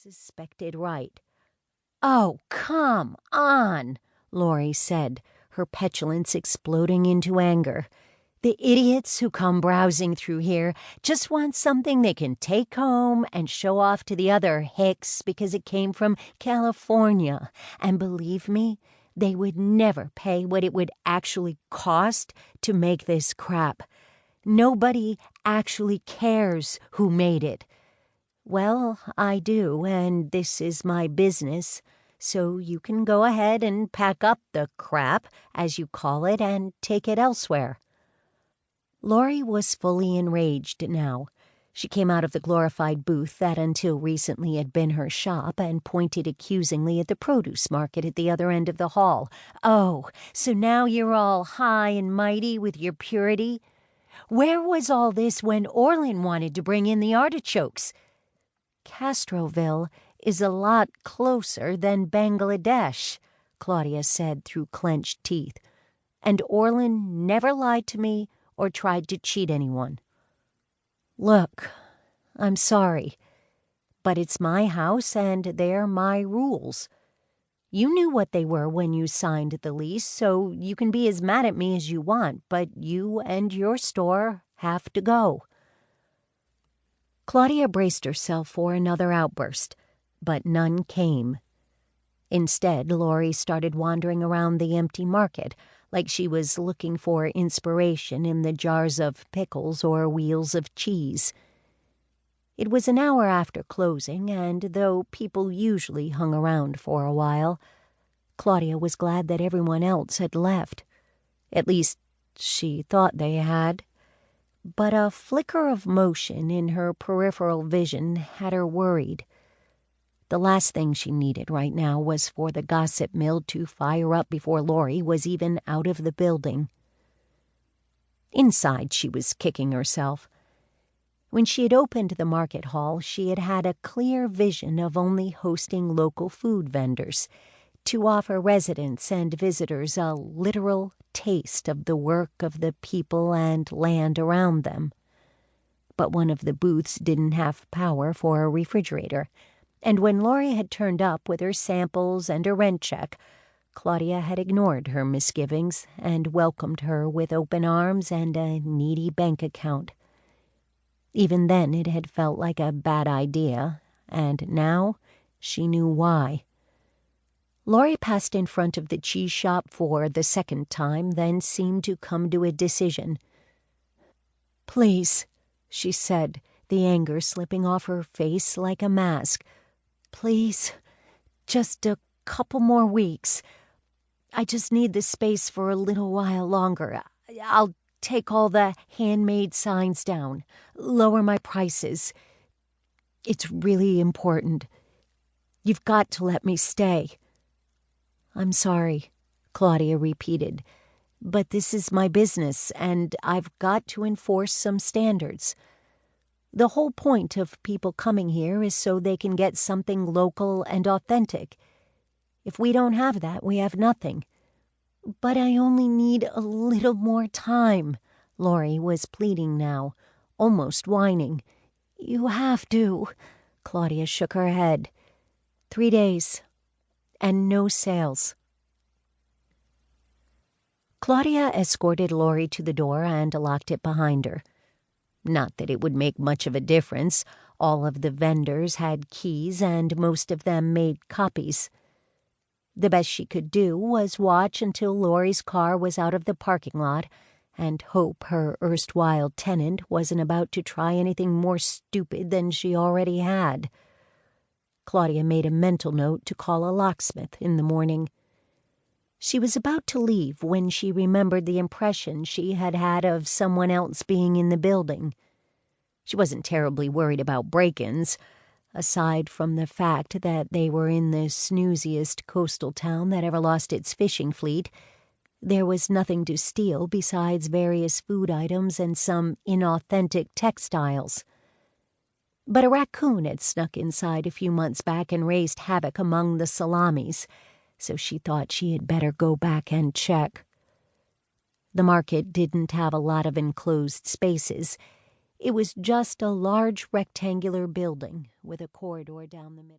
suspected right. "Oh, come on," Lori said, her petulance exploding into anger. "The idiots who come browsing through here just want something they can take home and show off to the other hicks because it came from California. And believe me, they would never pay what it would actually cost to make this crap. Nobody actually cares who made it. Well, I do, and this is my business, so you can go ahead and pack up the crap, as you call it, and take it elsewhere." Lori was fully enraged now. She came out of the glorified booth that until recently had been her shop and pointed accusingly at the produce market at the other end of the hall. "Oh, so now you're all high and mighty with your purity? Where was all this when Orlin wanted to bring in the artichokes? Castroville is a lot closer than Bangladesh," Claudia said through clenched teeth. "And Orlin never lied to me or tried to cheat anyone. Look, I'm sorry, but it's my house and they're my rules. You knew what they were when you signed the lease, so you can be as mad at me as you want, but you and your store have to go." Claudia braced herself for another outburst, but none came. Instead, Lori started wandering around the empty market like she was looking for inspiration in the jars of pickles or wheels of cheese. It was an hour after closing, and though people usually hung around for a while, Claudia was glad that everyone else had left. At least, she thought they had. But a flicker of motion in her peripheral vision had her worried. The last thing she needed right now was for the gossip mill to fire up before Lori was even out of the building. Inside, she was kicking herself. When she had opened the market hall, she had had a clear vision of only hosting local food vendors to offer residents and visitors a literal taste of the work of the people and land around them. But one of the booths didn't have power for a refrigerator, and when Lori had turned up with her samples and a rent check, Claudia had ignored her misgivings and welcomed her with open arms and a needy bank account. Even then it had felt like a bad idea, and now she knew why. Lori passed in front of the cheese shop for the second time, then seemed to come to a decision. "Please," she said, the anger slipping off her face like a mask. "Please, just a couple more weeks. I just need the space for a little while longer. I'll take all the handmade signs down, lower my prices. It's really important. You've got to let me stay." "I'm sorry," Claudia repeated, "but this is my business, and I've got to enforce some standards. The whole point of people coming here is so they can get something local and authentic. If we don't have that, we have nothing." "But I only need a little more time," Lori was pleading now, almost whining. "You have to." Claudia shook her head. 3 days. And no sales." Claudia escorted Lori to the door and locked it behind her. Not that it would make much of a difference. All of the vendors had keys, and most of them made copies. The best she could do was watch until Lori's car was out of the parking lot and hope her erstwhile tenant wasn't about to try anything more stupid than she already had. Claudia made a mental note to call a locksmith in the morning. She was about to leave when she remembered the impression she had had of someone else being in the building. She wasn't terribly worried about break-ins, aside from the fact that they were in the snooziest coastal town that ever lost its fishing fleet. There was nothing to steal besides various food items and some inauthentic textiles. But a raccoon had snuck inside a few months back and raised havoc among the salamis, so she thought she had better go back and check. The market didn't have a lot of enclosed spaces. It was just a large rectangular building with a corridor down the middle.